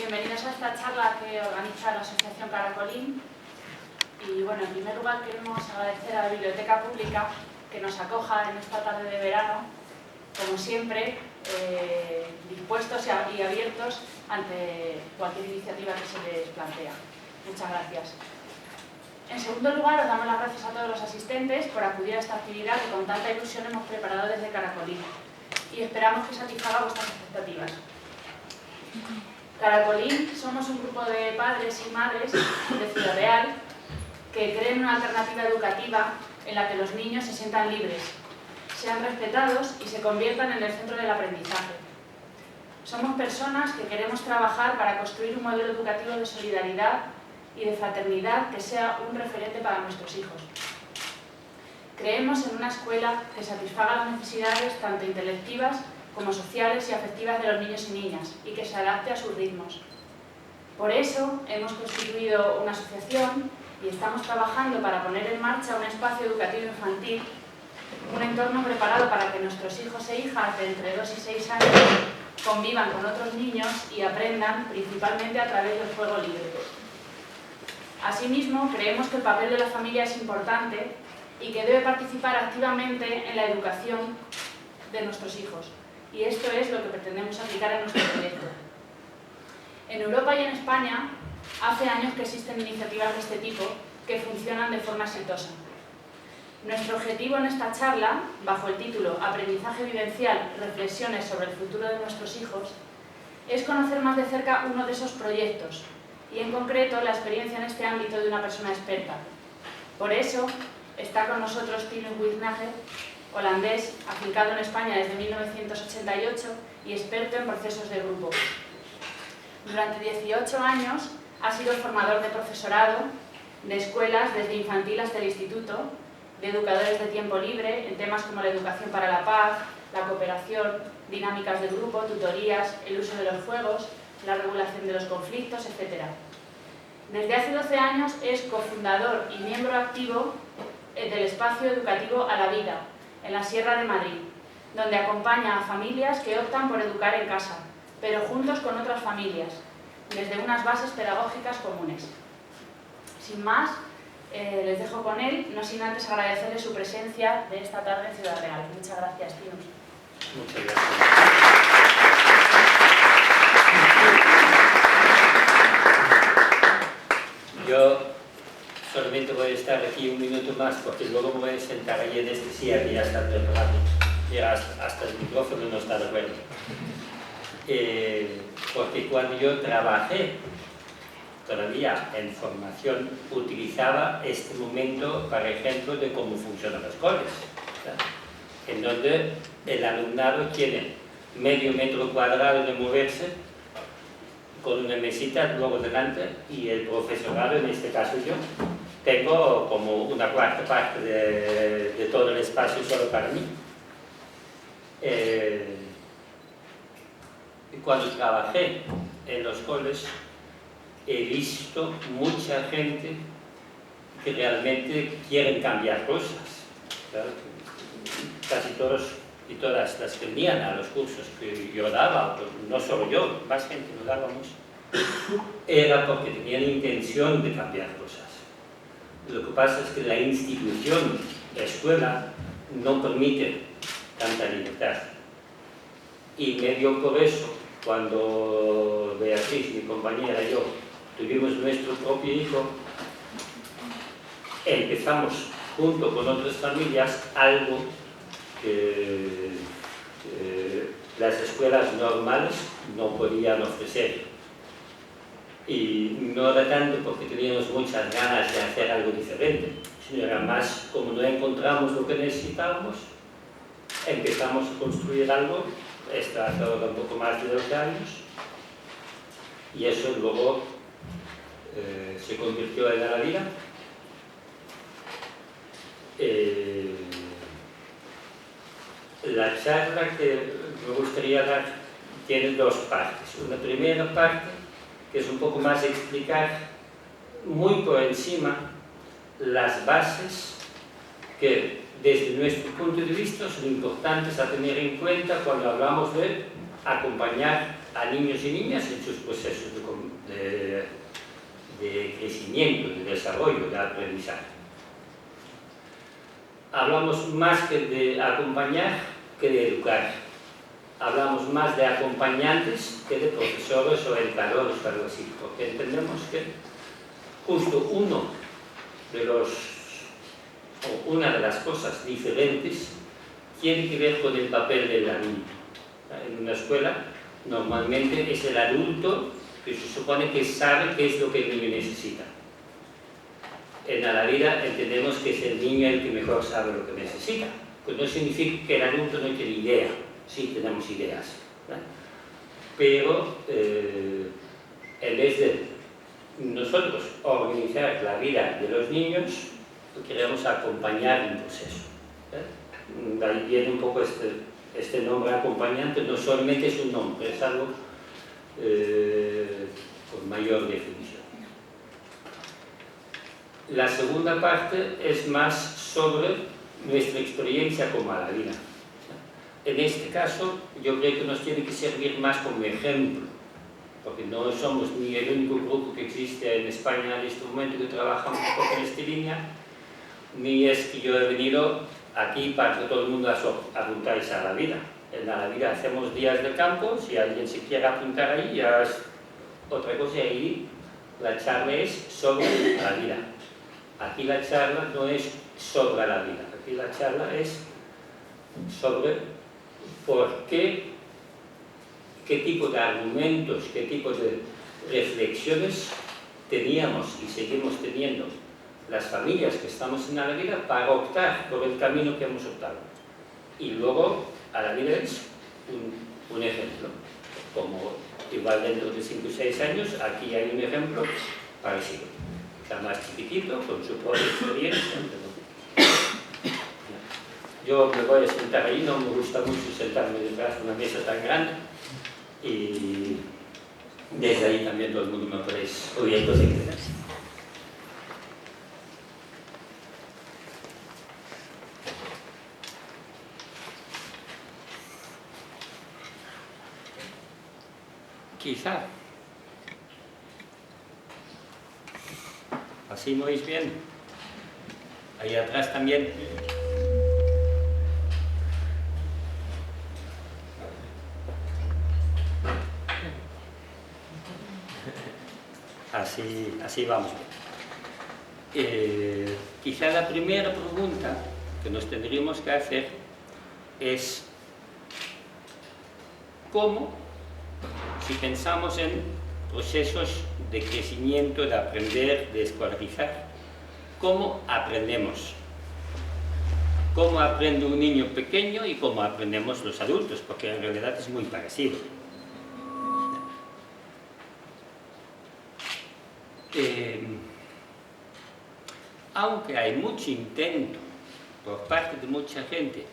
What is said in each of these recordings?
bienvenidos a esta charla que organiza la Asociación Caracolín. Y bueno, en primer lugar queremos agradecer a la Biblioteca Pública que nos acoja en esta tarde de verano, como siempre, dispuestos y abiertos ante cualquier iniciativa que se les plantea. Muchas gracias. En segundo lugar, os damos las gracias a todos los asistentes por acudir a esta actividad que con tanta ilusión hemos preparado desde Caracolín y esperamos que satisfaga vuestras expectativas. Caracolín somos un grupo de padres y madres de Ciudad Real que creen una alternativa educativa en la que los niños se sientan libres, sean respetados y se conviertan en el centro del aprendizaje. Somos personas que queremos trabajar para construir un modelo educativo de solidaridad y de fraternidad que sea un referente para nuestros hijos. Creemos en una escuela que satisfaga las necesidades tanto intelectivas como sociales y afectivas de los niños y niñas y que se adapte a sus ritmos. Por eso hemos constituido una asociación y estamos trabajando para poner en marcha un espacio educativo infantil, un entorno preparado para que nuestros hijos e hijas de entre 2 y 6 años convivan con otros niños y aprendan principalmente a través del juego libre. Asimismo, creemos que el papel de la familia es importante y que debe participar activamente en la educación de nuestros hijos. Y esto es lo que pretendemos aplicar en nuestro proyecto. En Europa y en España, hace años que existen iniciativas de este tipo que funcionan de forma exitosa. Nuestro objetivo en esta charla, bajo el título Aprendizaje vivencial, reflexiones sobre el futuro de nuestros hijos, es conocer más de cerca uno de esos proyectos y, en concreto, la experiencia en este ámbito de una persona experta. Por eso, está con nosotros Tino Wijnagel, holandés, afincado en España desde 1988 y experto en procesos de grupo. Durante 18 años ha sido formador de profesorado, de escuelas desde infantil hasta el instituto, de educadores de tiempo libre en temas como la educación para la paz, la cooperación, dinámicas de grupo, tutorías, el uso de los juegos, la regulación de los conflictos, etc. Desde hace 12 años es cofundador y miembro activo del espacio educativo A la Vida, en la Sierra de Madrid, donde acompaña a familias que optan por educar en casa, pero juntos con otras familias, desde unas bases pedagógicas comunes. Sin más, les dejo con él, no sin antes agradecerle su presencia de esta tarde en Ciudad Real. Muchas gracias, Tino. Muchas gracias. Yo solamente voy a estar aquí un minuto más porque luego me voy a sentar ahí en este silla que ya está preparado. Mira, hasta el micrófono no está de acuerdo. Porque cuando yo trabajé todavía en formación utilizaba este momento para ejemplo de cómo funcionan los coles, ¿verdad? En donde el alumnado tiene medio metro cuadrado de moverse con una mesita luego delante y el profesorado, en este caso yo, tengo como una cuarta parte de todo el espacio solo para mí. Cuando trabajé en los coles he visto mucha gente que realmente quieren cambiar cosas, ¿verdad? Casi todos y todas las que venían a los cursos que yo daba, no solo yo, más gente lo dábamos, era porque tenían intención de cambiar cosas. Lo que pasa es que la institución, la escuela, no permite tanta libertad. Y medio por eso, cuando Beatriz, mi compañera y yo, tuvimos nuestro propio hijo, empezamos junto con otras familias algo que las escuelas normales no podían ofrecer. Y no era tanto porque teníamos muchas ganas de hacer algo diferente, sino era más como no encontramos lo que necesitábamos, empezamos a construir algo, esto hace ahora un poco más de 12 años, y eso luego se convirtió en A la Vida. La charla que me gustaría dar tiene dos partes. Una primera parte, que es un poco más explicar muy por encima las bases que desde nuestro punto de vista son importantes a tener en cuenta cuando hablamos de acompañar a niños y niñas en sus procesos de crecimiento, de desarrollo, de aprendizaje. Hablamos más que de acompañar que de educar. Hablamos más de acompañantes que de profesores o educadores o algo así, porque entendemos que justo una de las cosas diferentes tiene que ver con el papel del adulto. En una escuela normalmente es el adulto que se supone que sabe qué es lo que el niño necesita. En la vida entendemos que es el niño el que mejor sabe lo que necesita. Pues no significa que el adulto no tiene idea, sí tenemos ideas, ¿verdad? Pero en vez de nosotros organizar la vida de los niños, queremos acompañar un proceso. De ahí viene un poco este nombre acompañante, no solamente es un nombre, es algo con mayor definición. La segunda parte es más sobre nuestra experiencia como a la vida. En este caso, yo creo que nos tiene que servir más como ejemplo, porque no somos ni el único grupo que existe en España en este momento que trabaja un poco en esta línea, ni es que yo he venido aquí para que todo el mundo apuntáis a la vida. En la vida hacemos días de campo, si alguien se quiere apuntar ahí, ya es otra cosa, y ahí la charla es sobre la vida. Aquí la charla no es sobre la vida, aquí la charla es sobre por qué tipo de argumentos, qué tipo de reflexiones teníamos y seguimos teniendo las familias que estamos en la vida para optar por el camino que hemos optado. Y luego a la vida es un ejemplo, como igual dentro de 5 o 6 años, aquí hay un ejemplo parecido. Está más chiquitito, con su propia experiencia. Yo me voy a sentar ahí, no me gusta mucho sentarme detrás de una mesa tan grande, y desde ahí también todo el mundo me podéis oír cosas interesantes. Quizá. ¿Así me oís bien? Ahí atrás también. Así vamos. Quizá la primera pregunta que nos tendríamos que hacer es ¿cómo, si pensamos en procesos de crecimiento, de aprender, de escolarizar, cómo aprendemos? ¿Cómo aprende un niño pequeño y cómo aprendemos los adultos? Porque en realidad es muy parecido. Aunque hay mucho intento por parte de mucha gente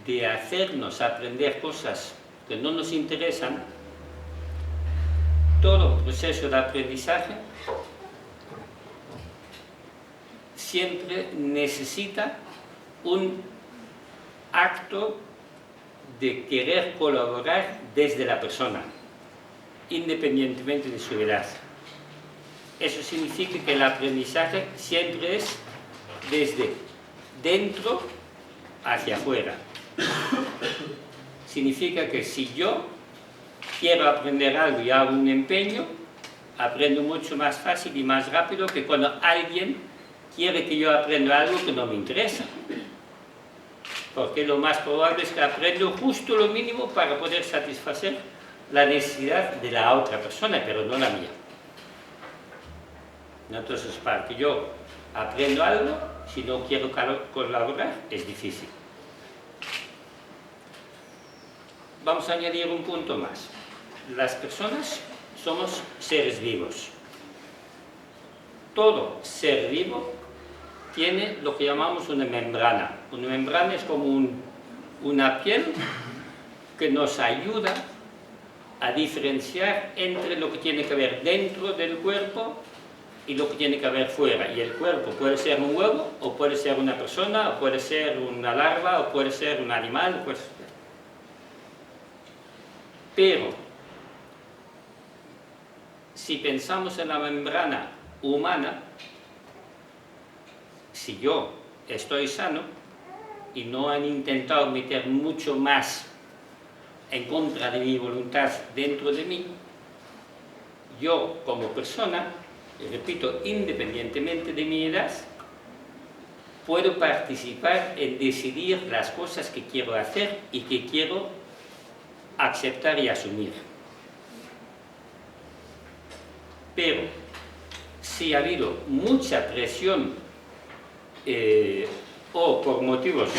de hacernos aprender cosas que no nos interesan, todo proceso de aprendizaje siempre necesita un acto de querer colaborar desde la persona, independientemente de su edad. Eso significa que el aprendizaje siempre es desde dentro hacia afuera. Significa que si yo quiero aprender algo y hago un empeño, aprendo mucho más fácil y más rápido que cuando alguien quiere que yo aprenda algo que no me interesa. Porque lo más probable es que aprendo justo lo mínimo para poder satisfacer la necesidad de la otra persona, pero no la mía. Entonces, para que yo aprenda algo, si no quiero colaborar, es difícil. Vamos a añadir un punto más. Las personas somos seres vivos. Todo ser vivo tiene lo que llamamos una membrana. Una membrana es como una piel que nos ayuda a diferenciar entre lo que tiene que ver dentro del cuerpo y lo que tiene que haber fuera. Y el cuerpo puede ser un huevo, o puede ser una persona, o puede ser una larva, o puede ser un animal. Pero si pensamos en la membrana humana, si yo estoy sano y no han intentado meter mucho más en contra de mi voluntad dentro de mí, yo como persona, y repito, independientemente de mi edad, puedo participar en decidir las cosas que quiero hacer y que quiero aceptar y asumir. Pero si ha habido mucha presión o por motivos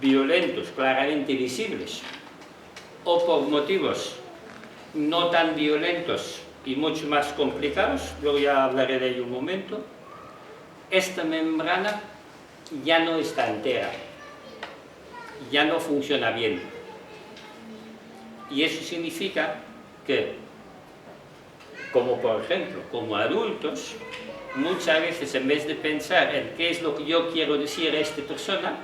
violentos claramente visibles o por motivos no tan violentos y mucho más complicados, luego ya hablaré de ello un momento, esta membrana ya no está entera, ya no funciona bien. Y eso significa que, como por ejemplo, como adultos, muchas veces en vez de pensar en qué es lo que yo quiero decir a esta persona,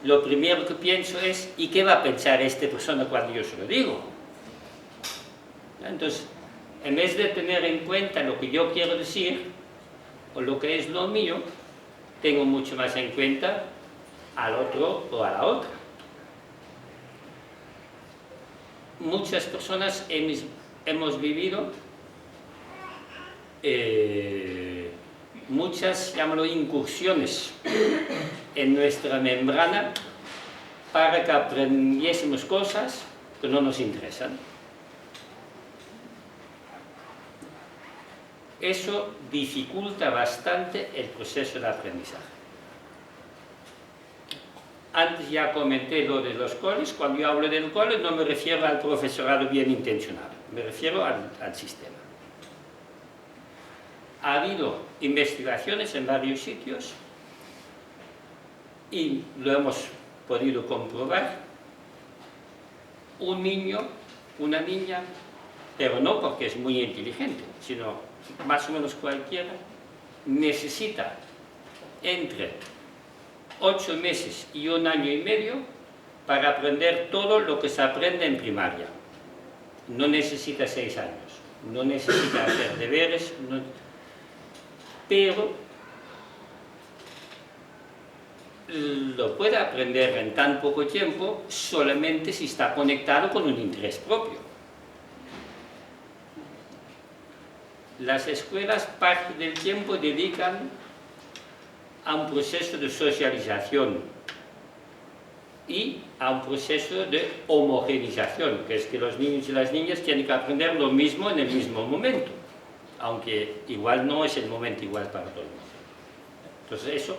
lo primero que pienso es ¿y qué va a pensar esta persona cuando yo se lo digo? Entonces, en vez de tener en cuenta lo que yo quiero decir o lo que es lo mío, tengo mucho más en cuenta al otro o a la otra. Muchas personas hemos vivido muchas, llámalo, incursiones en nuestra membrana para que aprendiésemos cosas que no nos interesan. Eso dificulta bastante el proceso de aprendizaje. Antes ya comenté lo de los coles. Cuando yo hablo del cole no me refiero al profesorado bien intencionado, me refiero al sistema. Ha habido investigaciones en varios sitios y lo hemos podido comprobar. Un niño, una niña, pero no porque es muy inteligente, sino más o menos cualquiera, necesita entre 8 meses y 1 año y medio para aprender todo lo que se aprende en primaria. No necesita 6 años, no necesita hacer deberes, pero lo puede aprender en tan poco tiempo solamente si está conectado con un interés propio. Las escuelas parte del tiempo dedican a un proceso de socialización y a un proceso de homogenización, que es que los niños y las niñas tienen que aprender lo mismo en el mismo momento, aunque igual no es el momento igual para todo el mundo. Entonces eso,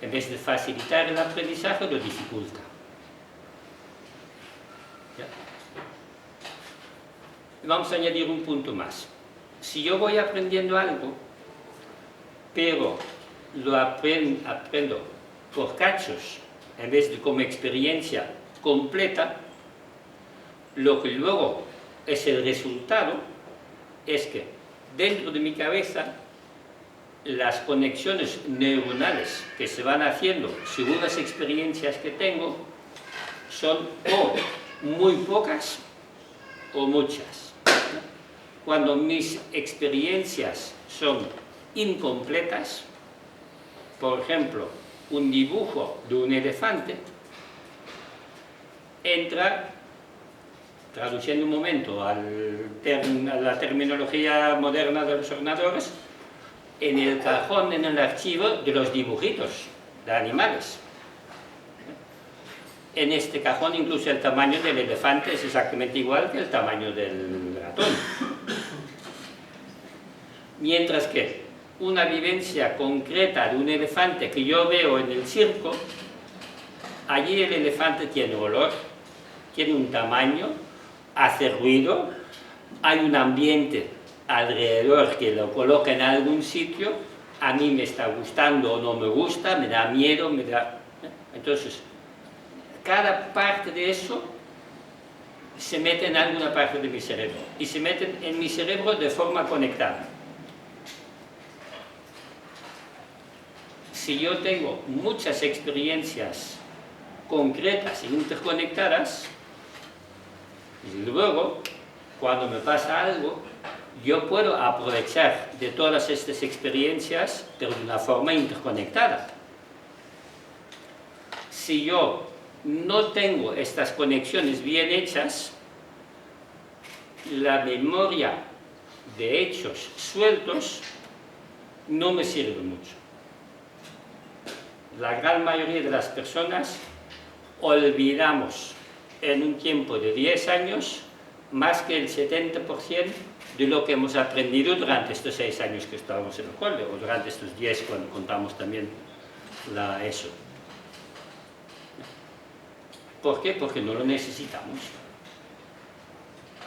en vez de facilitar el aprendizaje, lo dificulta. ¿Ya? Vamos a añadir un punto más. Si yo voy aprendiendo algo, pero lo aprendo por cachos, en vez de como experiencia completa, lo que luego es el resultado es que dentro de mi cabeza las conexiones neuronales que se van haciendo según las experiencias que tengo son o muy pocas o muchas. Cuando mis experiencias son incompletas, por ejemplo, un dibujo de un elefante, entra, traduciendo un momento a la terminología moderna de los ordenadores, en el cajón, en el archivo de los dibujitos de animales. En este cajón incluso el tamaño del elefante es exactamente igual que el tamaño del ratón. Mientras que una vivencia concreta de un elefante que yo veo en el circo, allí el elefante tiene olor, tiene un tamaño, hace ruido, hay un ambiente alrededor que lo coloca en algún sitio, a mí me está gustando o no me gusta, me da miedo, me da... Entonces, cada parte de eso se mete en alguna parte de mi cerebro y se mete en mi cerebro de forma conectada. Si yo tengo muchas experiencias concretas e interconectadas, luego cuando me pasa algo, yo puedo aprovechar de todas estas experiencias, pero de una forma interconectada. Si yo no tengo estas conexiones bien hechas, la memoria de hechos sueltos no me sirve mucho. La gran mayoría de las personas olvidamos en un tiempo de 10 años más que el 70% de lo que hemos aprendido durante estos 6 años que estábamos en el cole, o durante estos 10 cuando contamos también la ESO. ¿Por qué? Porque no lo necesitamos.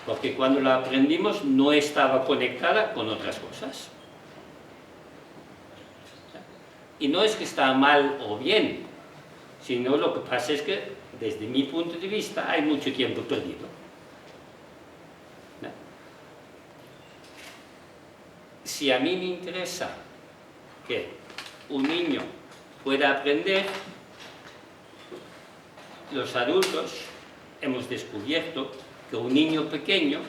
Porque cuando la aprendimos no estaba conectada con otras cosas. Y no es que está mal o bien, sino lo que pasa es que, desde mi punto de vista, hay mucho tiempo perdido. ¿No? Si a mí me interesa que un niño pueda aprender, los adultos hemos descubierto que un niño pequeño,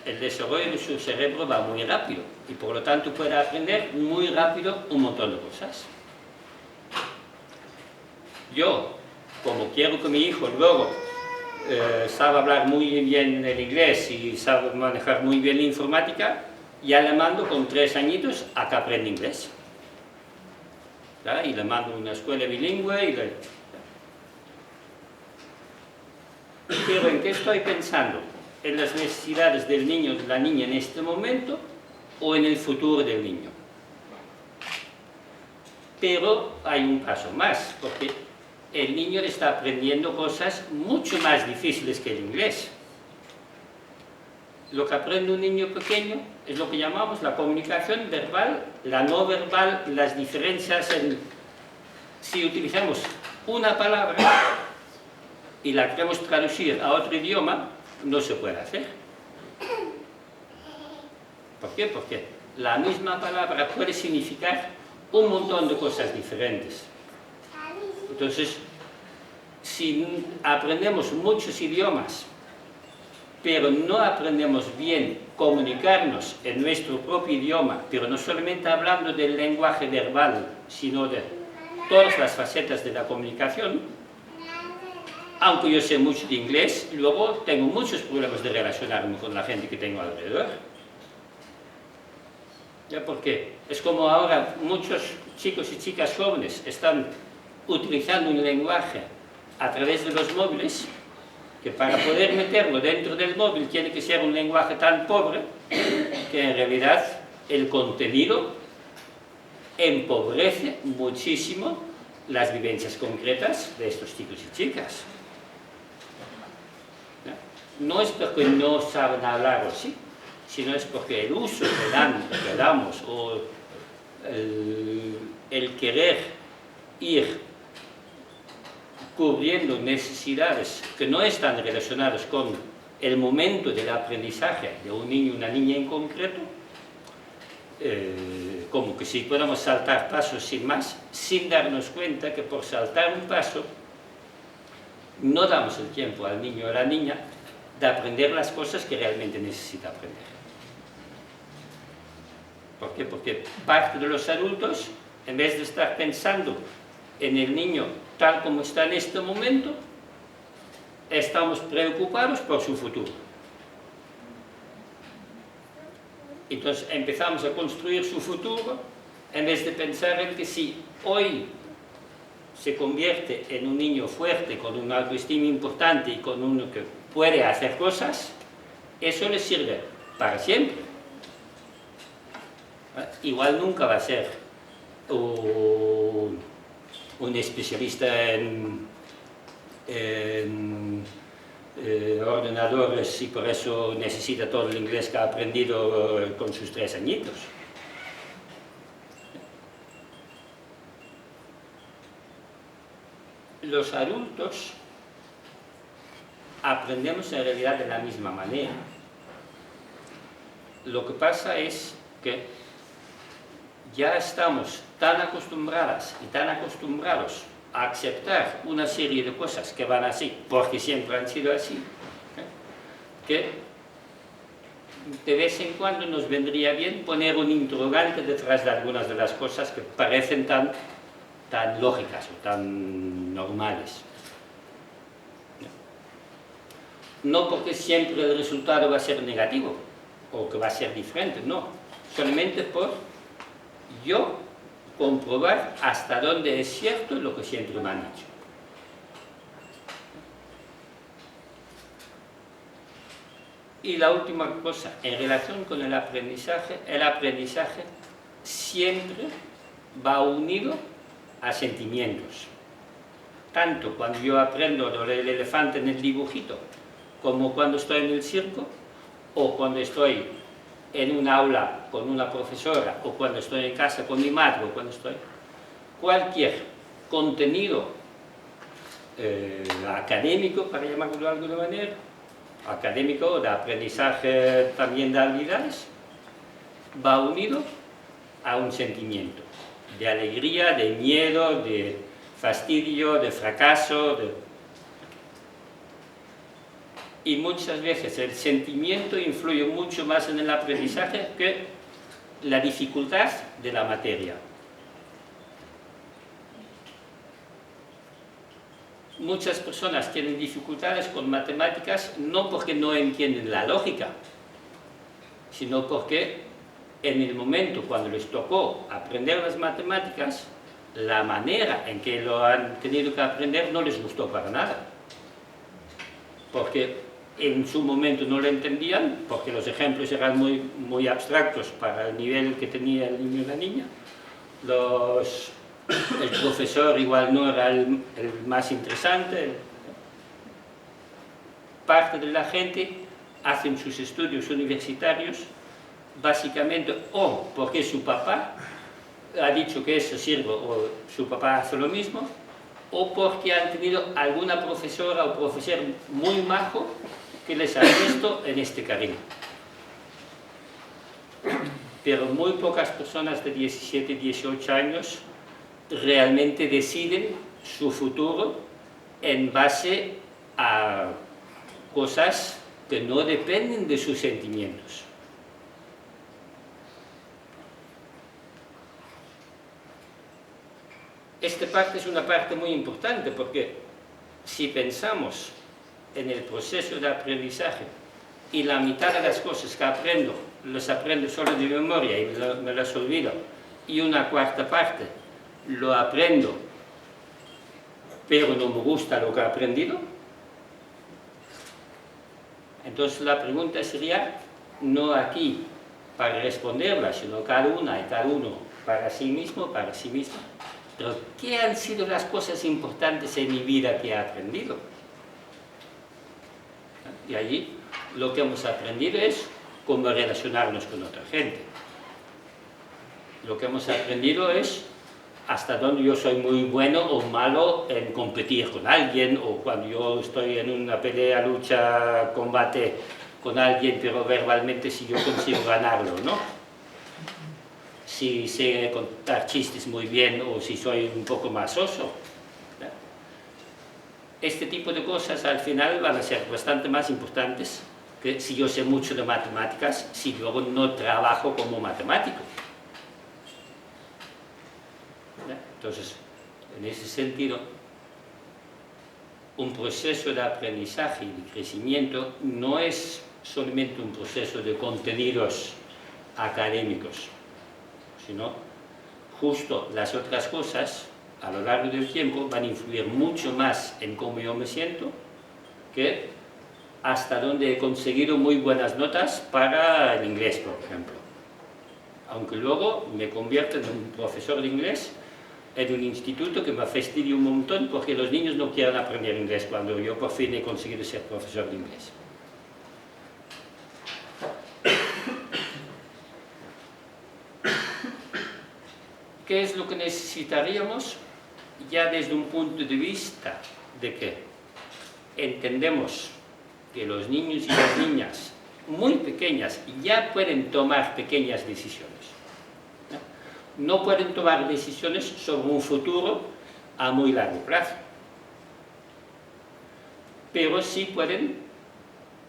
el desarrollo de su cerebro va muy rápido y por lo tanto puede aprender muy rápido un montón de cosas. Yo, como quiero que mi hijo luego sabe hablar muy bien el inglés y sabe manejar muy bien la informática, ya le mando con 3 añitos a que aprenda inglés. ¿Ya? Y le mando a una escuela bilingüe. Pero ¿en qué estoy pensando? ¿En las necesidades del niño o de la niña en este momento o en el futuro del niño? Pero hay un paso más, porque el niño está aprendiendo cosas mucho más difíciles que el inglés. Lo que aprende un niño pequeño es lo que llamamos la comunicación verbal, la no verbal, las diferencias en... Si utilizamos una palabra y la queremos traducir a otro idioma, no se puede hacer. ¿Por qué? Porque la misma palabra puede significar un montón de cosas diferentes. Entonces, si aprendemos muchos idiomas, pero no aprendemos bien comunicarnos en nuestro propio idioma, pero no solamente hablando del lenguaje verbal, sino de todas las facetas de la comunicación, aunque yo sé mucho de inglés, luego tengo muchos problemas de relacionarme con la gente que tengo alrededor. ¿Ya? Porque es como ahora muchos chicos y chicas jóvenes están utilizando un lenguaje a través de los móviles, que para poder meterlo dentro del móvil tiene que ser un lenguaje tan pobre que en realidad el contenido empobrece muchísimo las vivencias concretas de estos chicos y chicas. No es porque no saben hablar o sí, sino es porque el uso que damos o el querer ir cubriendo necesidades que no están relacionadas con el momento del aprendizaje de un niño o una niña en concreto, como que si podemos saltar pasos sin más, sin darnos cuenta que por saltar un paso no damos el tiempo al niño o a la niña de aprender las cosas que realmente necesita aprender. ¿Por qué? Porque parte de los adultos, en vez de estar pensando en el niño tal como está en este momento, estamos preocupados por su futuro. Entonces empezamos a construir su futuro en vez de pensar en que si hoy se convierte en un niño fuerte, con una autoestima importante y con uno que puede hacer cosas, eso le sirve para siempre. Igual nunca va a ser un especialista en ordenadores y por eso necesita todo el inglés que ha aprendido con sus 3 añitos. Los adultos aprendemos en realidad de la misma manera. Lo que pasa es que ya estamos tan acostumbradas y tan acostumbrados a aceptar una serie de cosas que van así, porque siempre han sido así, que de vez en cuando nos vendría bien poner un interrogante detrás de algunas de las cosas que parecen tan lógicas o tan normales. No porque siempre el resultado va a ser negativo o que va a ser diferente, no. Solamente por yo comprobar hasta dónde es cierto lo que siempre me han dicho. Y la última cosa, en relación con el aprendizaje siempre va unido a sentimientos. Tanto cuando yo aprendo del elefante en el dibujito, como cuando estoy en el circo, o cuando estoy en un aula con una profesora, o cuando estoy en casa con mi madre, o cuando estoy... Cualquier contenido académico, para llamarlo de alguna manera, académico, de aprendizaje también de habilidades, va unido a un sentimiento de alegría, de miedo, de fastidio, de fracaso. Y muchas veces el sentimiento influye mucho más en el aprendizaje que la dificultad de la materia. Muchas personas tienen dificultades con matemáticas no porque no entienden la lógica, sino porque en el momento cuando les tocó aprender las matemáticas, la manera en que lo han tenido que aprender no les gustó para nada. Porque en su momento no lo entendían, porque los ejemplos eran muy abstractos para el nivel que tenía el niño y la niña. El profesor igual no era el más interesante. Parte de la gente hacen sus estudios universitarios básicamente o porque su papá ha dicho que eso sirve o su papá hace lo mismo, o porque han tenido alguna profesora o profesor muy majo que les ha puesto en este camino. Pero muy pocas personas de 17, 18 años realmente deciden su futuro en base a cosas que no dependen de sus sentimientos. Esta parte es una parte muy importante porque si pensamos en el proceso de aprendizaje y la mitad de las cosas que aprendo, las aprendo solo de memoria y me las olvido, y una cuarta parte lo aprendo, pero no me gusta lo que he aprendido, entonces la pregunta sería, no aquí para responderla, sino cada una y cada uno para sí mismo, para sí misma. Pero, ¿qué han sido las cosas importantes en mi vida que he aprendido? Y allí lo que hemos aprendido es cómo relacionarnos con otra gente. Lo que hemos aprendido es hasta dónde yo soy muy bueno o malo en competir con alguien, o cuando yo estoy en una pelea, lucha, combate con alguien, pero verbalmente si yo consigo ganarlo, ¿no? Si sé contar chistes muy bien o si soy un poco más oso. Este tipo de cosas al final van a ser bastante más importantes que si yo sé mucho de matemáticas, si luego no trabajo como matemático. Entonces, en ese sentido, un proceso de aprendizaje y de crecimiento no es solamente un proceso de contenidos académicos, sino justo las otras cosas a lo largo del tiempo van a influir mucho más en cómo yo me siento que hasta donde he conseguido muy buenas notas para el inglés, por ejemplo. Aunque luego me convierto en un profesor de inglés en un instituto que me fastidia un montón porque los niños no quieren aprender inglés cuando yo por fin he conseguido ser profesor de inglés. ¿Qué es lo que necesitaríamos? Ya desde un punto de vista de que entendemos que los niños y las niñas muy pequeñas ya pueden tomar pequeñas decisiones. No pueden tomar decisiones sobre un futuro a muy largo plazo, pero sí pueden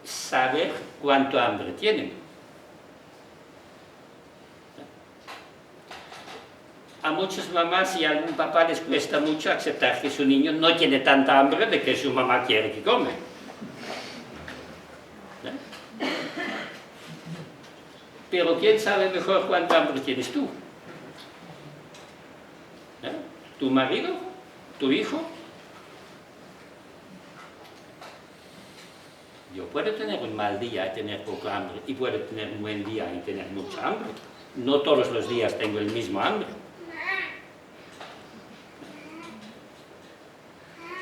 saber cuánto hambre tienen. muchas mamás y a algún papá les cuesta mucho aceptar que su niño no tiene tanta hambre de que su mamá quiere que come. Pero ¿quién sabe mejor cuánta hambre tienes tú? ¿Tu marido? ¿Tu hijo? Yo puedo tener un mal día y tener poca hambre, y puedo tener un buen día y tener mucha hambre. No todos los días tengo el mismo hambre.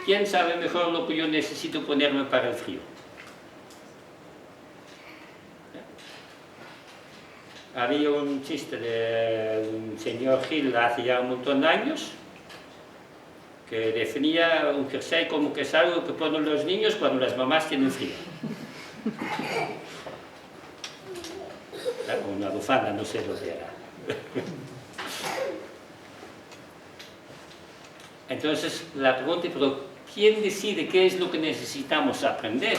¿Quién sabe mejor lo que yo necesito ponerme para el frío? Había un chiste de un señor Gil hace ya un montón de años que definía un jersey como que es algo que ponen los niños cuando las mamás tienen frío. Una bufanda, no sé lo que era. Entonces, la pregunta es, ¿pero quién decide qué es lo que necesitamos aprender?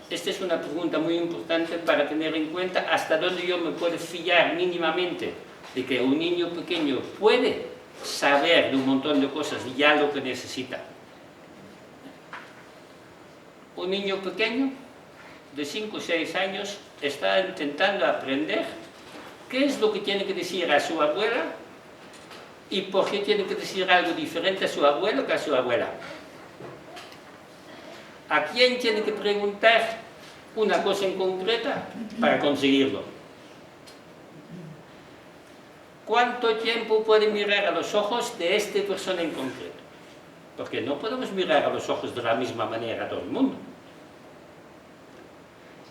Esta es una pregunta muy importante para tener en cuenta hasta dónde yo me puedo fiar mínimamente de que un niño pequeño puede saber de un montón de cosas ya lo que necesita. Un niño pequeño de 5 o 6 años está intentando aprender qué es lo que tiene que decir a su abuela y por qué tiene que decir algo diferente a su abuelo que a su abuela. ¿A quién tiene que preguntar una cosa en concreta para conseguirlo? ¿Cuánto tiempo puede mirar a los ojos de esta persona en concreto? Porque no podemos mirar a los ojos de la misma manera a todo el mundo.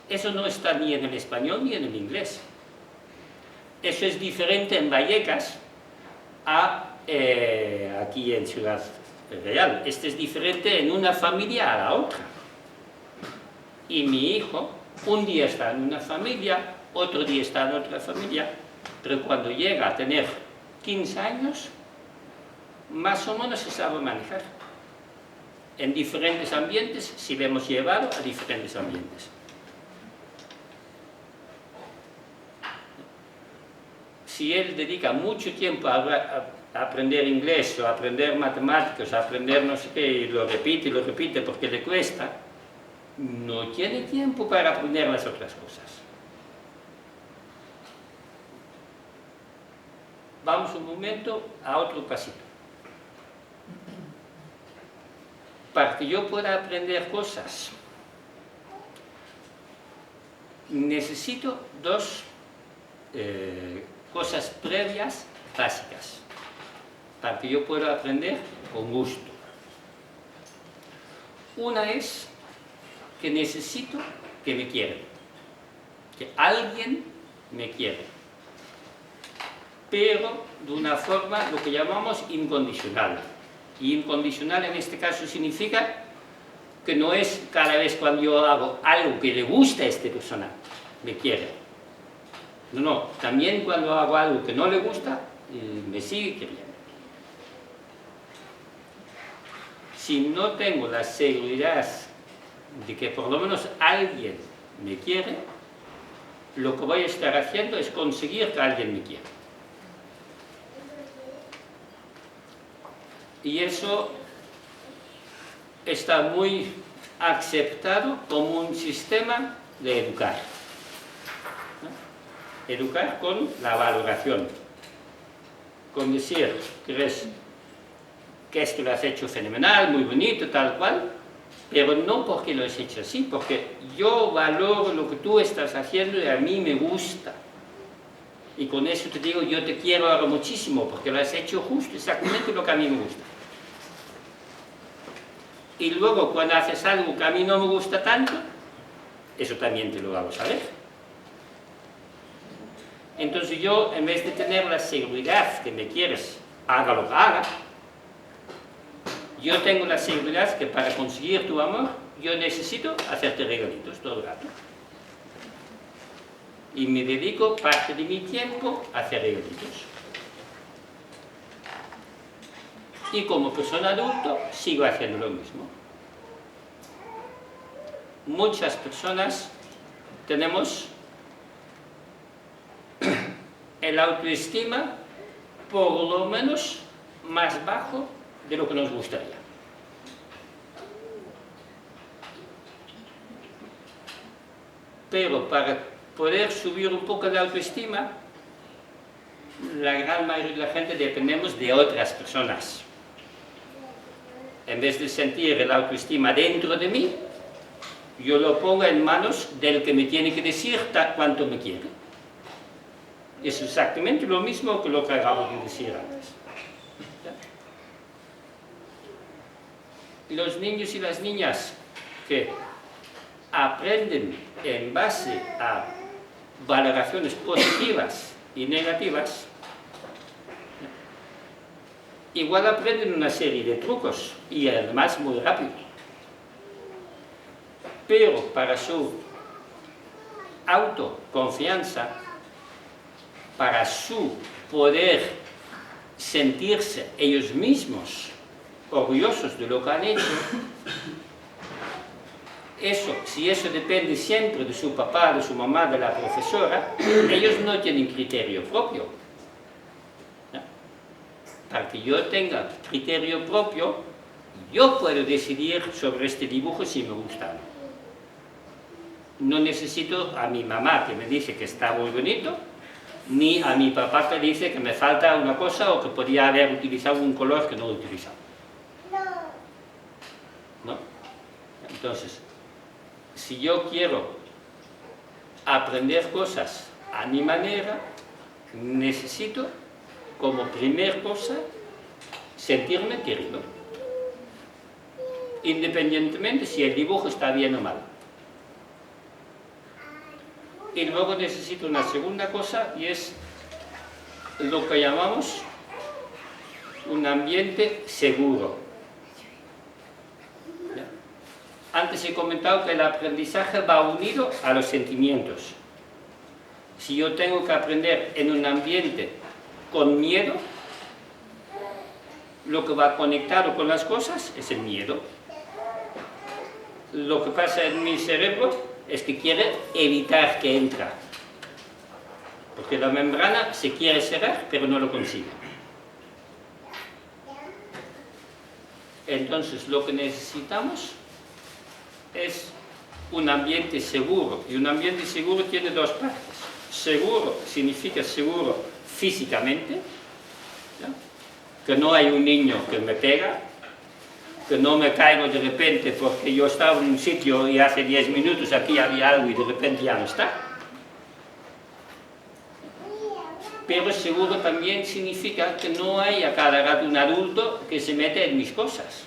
Eso no está ni en el español ni en el inglés. Eso es diferente en Vallecas a aquí en Ciudad Real. Este es diferente en una familia a la otra. Y mi hijo, un día está en una familia, otro día está en otra familia, pero cuando llega a tener 15 años, más o menos se sabe manejar. En diferentes ambientes, si le hemos llevado a diferentes ambientes. Si él dedica mucho tiempo a aprender inglés, o a aprender matemáticas, a aprender no sé qué, y lo repite porque le cuesta, no tiene tiempo para aprender las otras cosas. Vamos un momento a otro pasito. Para que yo pueda aprender cosas, necesito dos cosas previas básicas, para que yo pueda aprender con gusto. Una es que necesito que me quieran, que alguien me quiera, pero de una forma lo que llamamos incondicional. Y incondicional en este caso significa que no es cada vez cuando yo hago algo que le gusta a esta persona, me quiere. No, también cuando hago algo que no le gusta, me sigue queriendo. Si no tengo la seguridad de que por lo menos alguien me quiere, lo que voy a estar haciendo es conseguir que alguien me quiera. Y eso está muy aceptado como un sistema de educar. ¿No? Educar con la valoración, con decir que esto lo has hecho fenomenal, muy bonito, tal cual, pero no porque lo has hecho así, porque yo valoro lo que tú estás haciendo y a mí me gusta. Y con eso te digo, yo te quiero ahora muchísimo, porque lo has hecho justo, exactamente lo que a mí me gusta. Y luego, cuando haces algo que a mí no me gusta tanto, eso también te lo hago saber. Entonces yo, en vez de tener la seguridad que me quieres, haga lo que haga, yo tengo la seguridad que para conseguir tu amor, yo necesito hacerte regalitos todo el rato. Y me dedico parte de mi tiempo a hacer regalitos. Y como persona adulto, sigo haciendo lo mismo. Muchas personas tenemos el autoestima por lo menos más bajo de lo que nos gustaría. Pero para poder subir un poco la autoestima, la gran mayoría de la gente dependemos de otras personas. En vez de sentir la autoestima dentro de mí, yo lo pongo en manos del que me tiene que decir cuánto me quiere. Es exactamente lo mismo que lo que acabo de decir antes. Los niños y las niñas que aprenden en base a valoraciones positivas y negativas, igual aprenden una serie de trucos y además muy rápido. Pero para su autoconfianza, para su poder sentirse ellos mismos orgullosos de lo que han hecho, si eso depende siempre de su papá, de su mamá, de la profesora, ellos no tienen criterio propio. ¿No? Para que yo tenga criterio propio, yo puedo decidir sobre este dibujo si me gusta o no. No necesito a mi mamá que me dice que está muy bonito, ni a mi papá que dice que me falta una cosa o que podría haber utilizado un color que no he utilizado. ¿No? Entonces, si yo quiero aprender cosas a mi manera, necesito, como primer cosa, sentirme querido, independientemente si el dibujo está bien o mal. Y luego necesito una segunda cosa, y es lo que llamamos un ambiente seguro. Antes he comentado que el aprendizaje va unido a los sentimientos. Si yo tengo que aprender en un ambiente con miedo, lo que va conectado con las cosas es el miedo. Lo que pasa en mi cerebro es que quiere evitar que entre. Porque la membrana se quiere cerrar, pero no lo consigue. Entonces, lo que necesitamos es un ambiente seguro, y un ambiente seguro tiene dos partes. Seguro significa seguro físicamente, ¿no? Que no hay un niño que me pega, que no me caigo de repente porque yo estaba en un sitio y hace 10 minutos aquí había algo y de repente ya no está. Pero seguro también significa que no hay a cada rato un adulto que se mete en mis cosas.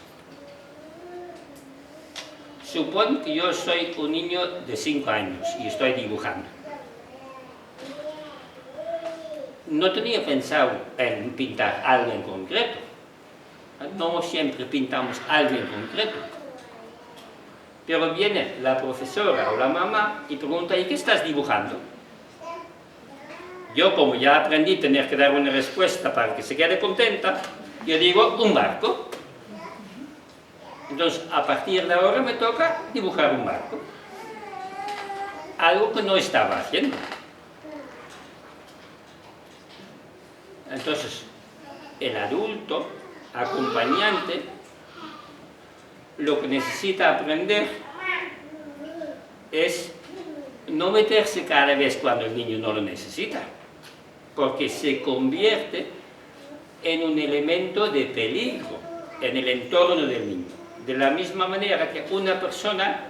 Supón que yo soy un niño de 5 años y estoy dibujando. No tenía pensado en pintar algo en concreto. No siempre pintamos algo en concreto. Pero viene la profesora o la mamá y pregunta: ¿y qué estás dibujando? Yo, como ya aprendí a tener que dar una respuesta para que se quede contenta, yo digo: un barco. Entonces, a partir de ahora me toca dibujar un barco. Algo que no estaba haciendo. Entonces, el adulto acompañante lo que necesita aprender es no meterse cada vez cuando el niño no lo necesita, porque se convierte en un elemento de peligro en el entorno del niño. De la misma manera que una persona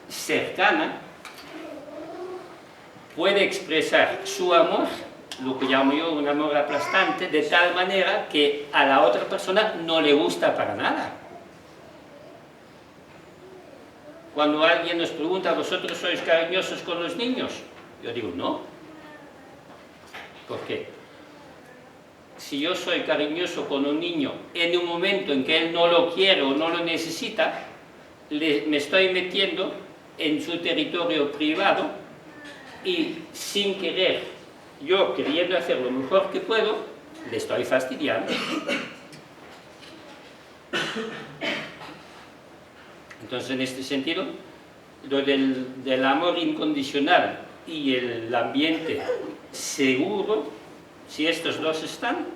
cercana puede expresar su amor, lo que llamo yo un amor aplastante, de tal manera que a la otra persona no le gusta para nada. Cuando alguien nos pregunta: ¿vosotros sois cariñosos con los niños? Yo digo: no. ¿Por qué? Si yo soy cariñoso con un niño en un momento en que él no lo quiere o no lo necesita, me estoy metiendo en su territorio privado y sin querer, yo queriendo hacer lo mejor que puedo, le estoy fastidiando. Entonces, en este sentido, lo del amor incondicional y el ambiente seguro Si estos dos están,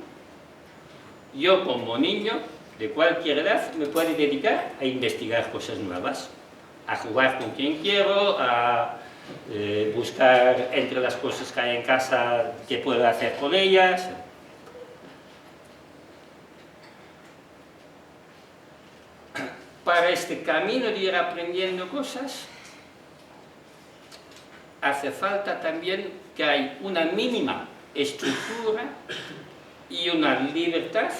yo como niño de cualquier edad me puedo dedicar a investigar cosas nuevas, a jugar con quien quiero, a buscar entre las cosas que hay en casa qué puedo hacer con ellas. Para este camino de ir aprendiendo cosas, hace falta también que hay una mínima estructura y una libertad,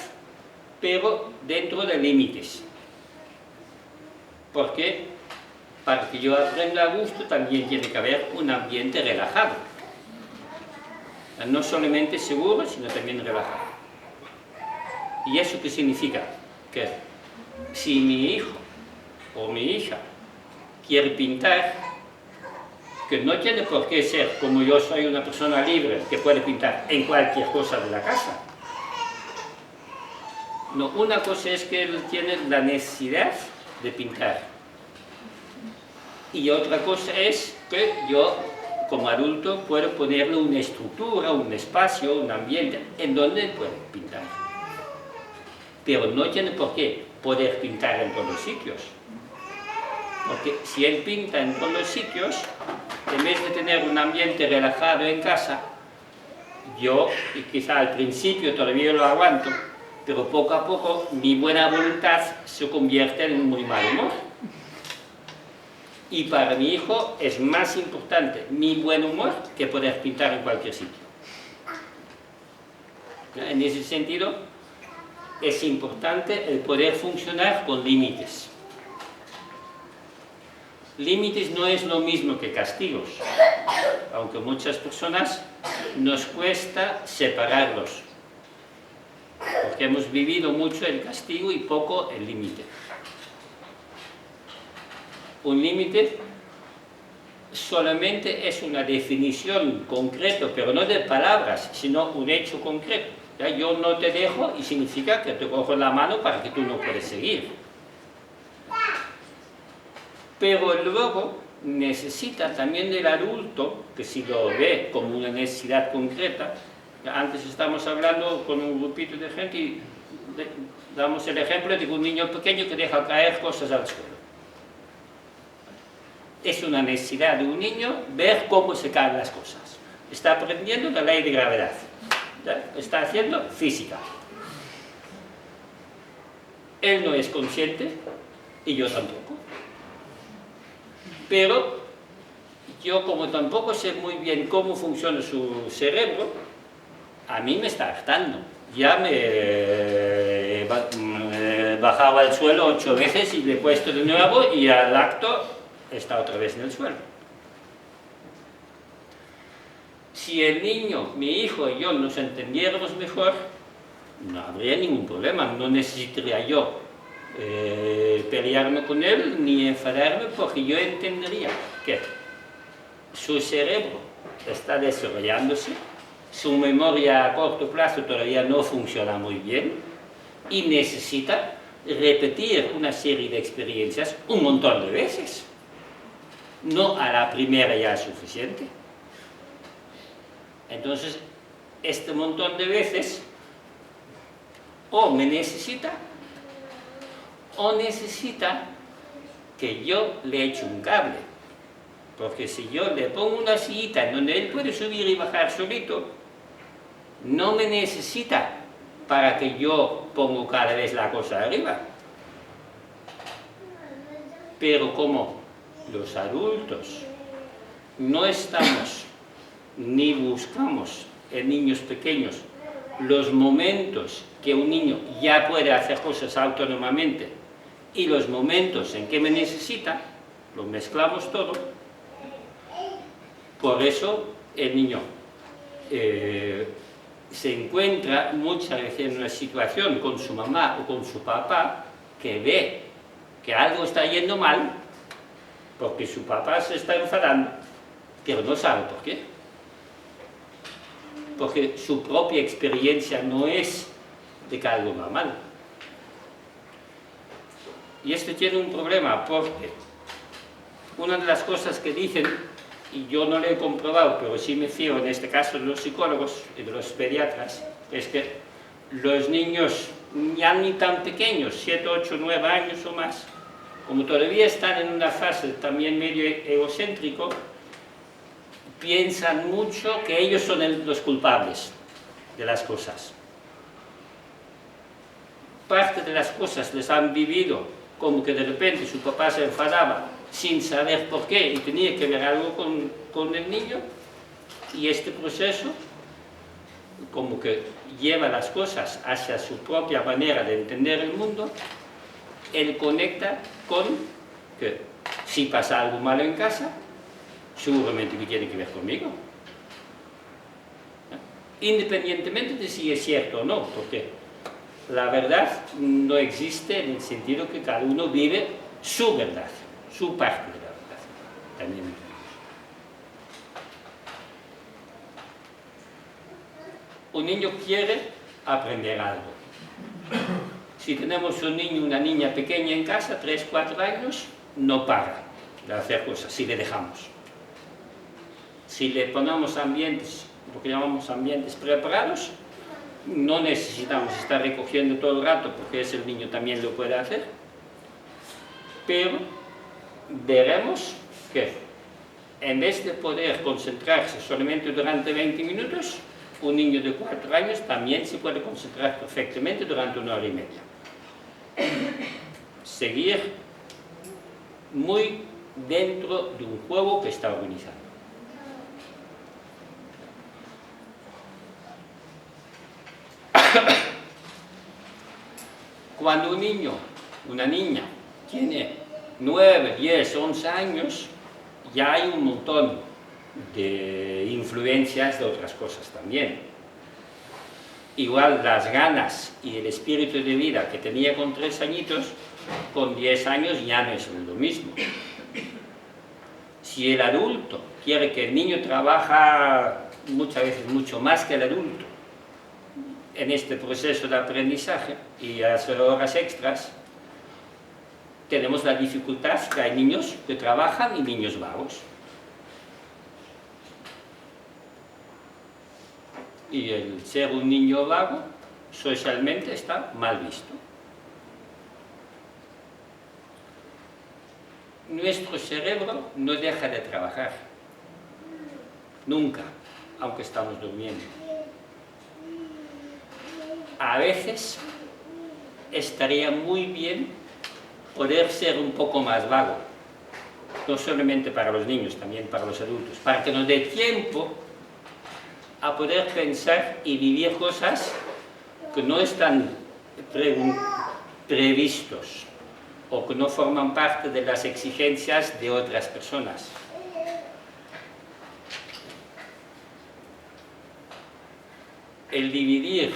pero dentro de límites. Porque para que yo aprenda a gusto también tiene que haber un ambiente relajado. No solamente seguro, sino también relajado. ¿Y eso qué significa? Que si mi hijo o mi hija quiere pintar, que no tiene por qué ser como yo soy una persona libre que puede pintar en cualquier cosa de la casa. No, una cosa es que él tiene la necesidad de pintar. Y otra cosa es que yo, como adulto, puedo ponerle una estructura, un espacio, un ambiente en donde él puede pintar. Pero no tiene por qué poder pintar en todos los sitios. Porque si él pinta en todos los sitios, en vez de tener un ambiente relajado en casa, yo, y quizá al principio todavía lo aguanto, pero poco a poco mi buena voluntad se convierte en un muy mal humor. Y para mi hijo es más importante mi buen humor que poder pintar en cualquier sitio. En ese sentido, es importante el poder funcionar con límites. Límites no es lo mismo que castigos, aunque muchas personas nos cuesta separarlos, porque hemos vivido mucho el castigo y poco el límite. Un límite solamente es una definición concreta, pero no de palabras, sino un hecho concreto. ¿Ya? Yo no te dejo y significa que te cojo la mano para que tú no puedas seguir. Pero luego necesita también del adulto, que si lo ve como una necesidad concreta, antes estamos hablando con un grupito de gente y damos el ejemplo de un niño pequeño que deja caer cosas al suelo. Es una necesidad de un niño ver cómo se caen las cosas. Está aprendiendo la ley de gravedad. ¿Ya? Está haciendo física. Él no es consciente y yo tampoco. Pero yo, como tampoco sé muy bien cómo funciona su cerebro, a mí me está hartando. Ya me he bajado al suelo 8 veces y le he puesto de nuevo y al acto está otra vez en el suelo. Si el niño, mi hijo y yo nos entendiéramos mejor, no habría ningún problema, no necesitaría yo pelearme con él ni enfadarme, porque yo entendería que su cerebro está desarrollándose, su memoria a corto plazo todavía no funciona muy bien y necesita repetir una serie de experiencias un montón de veces. No a la primera ya es suficiente. Entonces, este montón de veces o me necesita o necesita que yo le eche un cable. Porque si yo le pongo una sillita en donde él puede subir y bajar solito, no me necesita para que yo ponga cada vez la cosa arriba. Pero como los adultos no estamos ni buscamos en niños pequeños los momentos que un niño ya puede hacer cosas autónomamente y los momentos en que me necesita, lo mezclamos todo. Por eso el niño se encuentra muchas veces en una situación con su mamá o con su papá que ve que algo está yendo mal porque su papá se está enfadando, pero no sabe por qué. Porque su propia experiencia no es de que algo va mal. Y esto tiene un problema, porque una de las cosas que dicen y yo no lo he comprobado, pero sí me fío en este caso de los psicólogos y de los pediatras, es que los niños ya ni tan pequeños, 7, 8, 9 años o más, como todavía están en una fase también medio egocéntrico, piensan mucho que ellos son los culpables de las cosas. Parte de las cosas les han vivido como que de repente su papá se enfadaba sin saber por qué y tenía que ver algo con el niño, y este proceso como que lleva las cosas hacia su propia manera de entender el mundo. Él conecta con que si pasa algo malo en casa, seguramente que tiene que ver conmigo, independientemente de si es cierto o no, porque la verdad no existe en el sentido que cada uno vive su verdad, su parte de la verdad. También. Un niño quiere aprender algo. Si tenemos un niño, una niña pequeña en casa, 3, 4 años, no para de hacer cosas, si le dejamos. Si le ponemos ambientes, lo que llamamos ambientes preparados, no necesitamos estar recogiendo todo el rato, porque ese niño también lo puede hacer, pero veremos que en vez de poder concentrarse solamente durante 20 minutos, un niño de 4 años también se puede concentrar perfectamente durante 1 hora y media. Seguir muy dentro de un juego que está organizado. Cuando un niño, una niña, tiene 9, 10, 11 años, ya hay un montón de influencias de otras cosas también. Igual las ganas y el espíritu de vida que tenía con 3 añitos, con 10 años ya no es lo mismo. Si el adulto quiere que el niño trabaja muchas veces mucho más que el adulto en este proceso de aprendizaje y hacer horas extras, tenemos la dificultad que hay niños que trabajan y niños vagos. Y el ser un niño vago socialmente está mal visto. Nuestro cerebro no deja de trabajar, nunca, aunque estamos durmiendo. A veces estaría muy bien poder ser un poco más vago, no solamente para los niños, también para los adultos, para que nos dé tiempo a poder pensar y vivir cosas que no están previstos o que no forman parte de las exigencias de otras personas. El dividir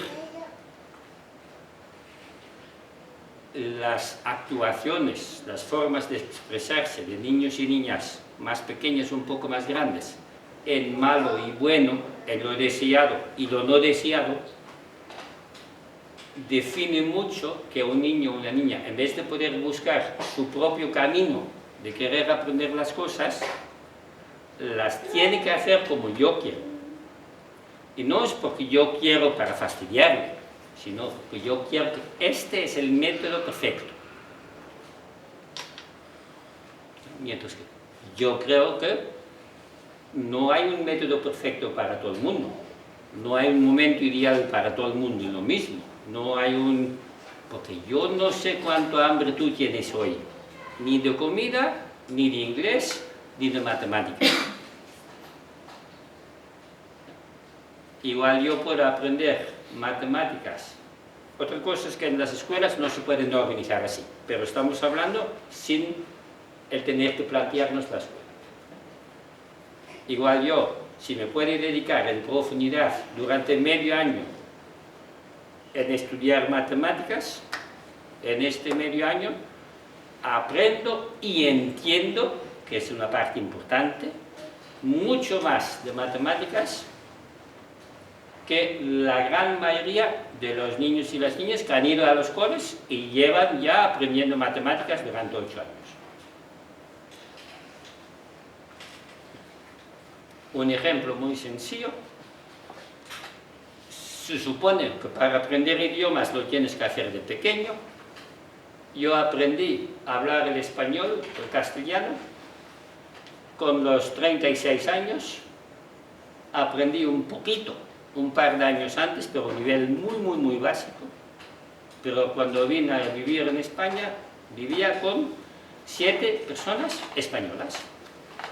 las actuaciones, las formas de expresarse de niños y niñas más pequeños, un poco más grandes, en malo y bueno, en lo deseado y lo no deseado, define mucho que un niño o una niña, en vez de poder buscar su propio camino de querer aprender las cosas, las tiene que hacer como yo quiero. Y no es porque yo quiero para fastidiarle, sino porque yo quiero que este es el método perfecto. Mientras que yo creo que no hay un método perfecto para todo el mundo. No hay un momento ideal para todo el mundo y lo mismo. No hay un... porque yo no sé cuánto hambre tú tienes hoy. Ni de comida, ni de inglés, ni de matemáticas. Igual yo puedo aprender matemáticas. Otra cosa es que en las escuelas no se pueden organizar así, pero estamos hablando sin el tener que plantearnos la escuela. Igual yo, si me puedo dedicar en profundidad durante medio año en estudiar matemáticas, en este medio año aprendo y entiendo, que es una parte importante, mucho más de matemáticas que la gran mayoría de los niños y las niñas que han ido a los coles y llevan ya aprendiendo matemáticas durante 8 años. un ejemplo muy sencillo. Se supone que para aprender idiomas lo tienes que hacer de pequeño. Yo aprendí a hablar el español, el castellano, con los 36 años. Aprendí un poquito, un par de años antes, pero a un nivel muy básico. Pero cuando vine a vivir en España, vivía con 7 personas españolas.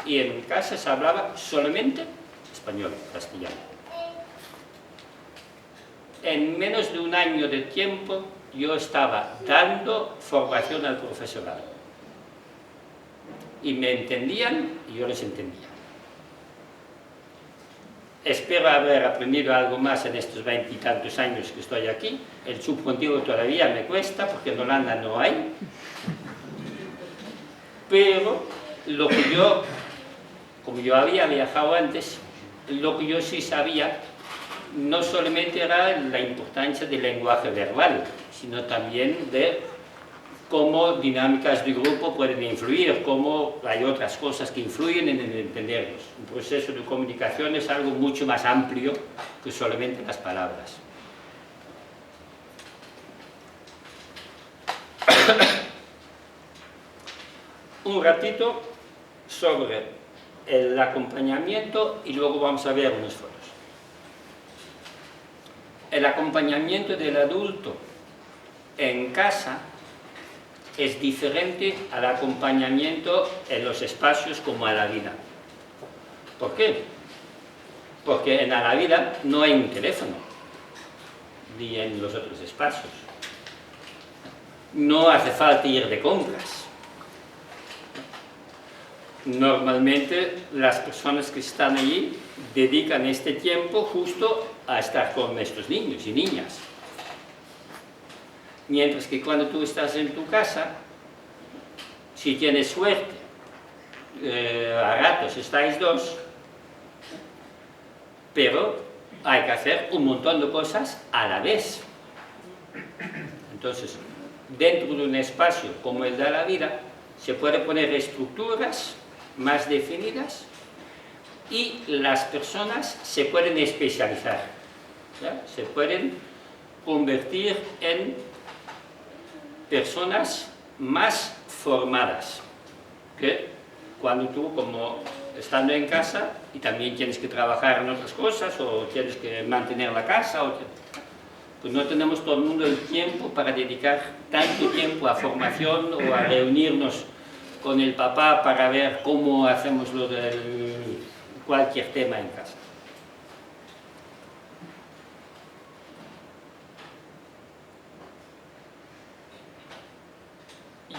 Y en mi casa se hablaba solamente español, castellano. En menos de un año de tiempo, yo estaba dando formación al profesorado. Y me entendían y yo les entendía. Espero haber aprendido algo más en estos 20 y tantos años que estoy aquí. El subjuntivo todavía me cuesta, porque en Holanda no hay. Pero lo que yo, como yo había viajado antes, lo que yo sí sabía, no solamente era la importancia del lenguaje verbal, sino también de cómo dinámicas de grupo pueden influir, cómo hay otras cosas que influyen en entenderlos. Un proceso de comunicación es algo mucho más amplio que solamente las palabras. Un ratito sobre el acompañamiento y luego vamos a ver unas fotos. El acompañamiento del adulto en casa es diferente al acompañamiento en los espacios como a la vida. ¿Por qué? Porque en la vida no hay un teléfono, ni en los otros espacios. No hace falta ir de compras. Normalmente las personas que están allí dedican este tiempo justo a estar con estos niños y niñas. Mientras que cuando tú estás en tu casa, si tienes suerte, a ratos estáis dos, pero hay que hacer un montón de cosas a la vez. Entonces, dentro de un espacio como el de la vida, se puede poner estructuras más definidas y las personas se pueden especializar, ¿ya? Se pueden convertir en personas más formadas, que cuando tú, como estando en casa, y también tienes que trabajar en otras cosas, o tienes que mantener la casa, pues no tenemos todo el mundo el tiempo para dedicar tanto tiempo a formación o a reunirnos con el papá para ver cómo hacemos lo de cualquier tema en casa.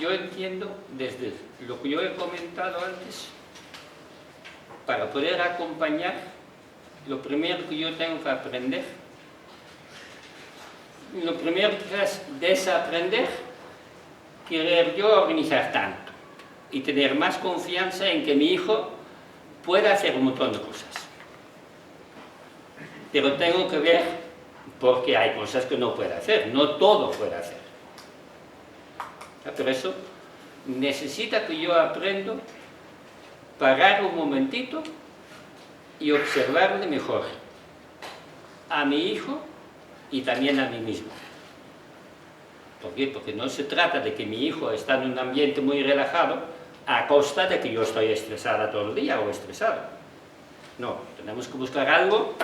Yo entiendo, desde lo que yo he comentado antes, para poder acompañar, lo primero que yo tengo que aprender, lo primero que es desaprender, querer yo organizar tanto y tener más confianza en que mi hijo pueda hacer un montón de cosas. Pero tengo que ver, porque hay cosas que no puede hacer, no todo puede hacer. Pero eso necesita que yo aprenda a parar un momentito y observarle mejor a mi hijo y también a mí mismo. ¿Por qué? Porque no se trata de que mi hijo está en un ambiente muy relajado a costa de que yo estoy estresada todo el día o estresado. No, tenemos que buscar algo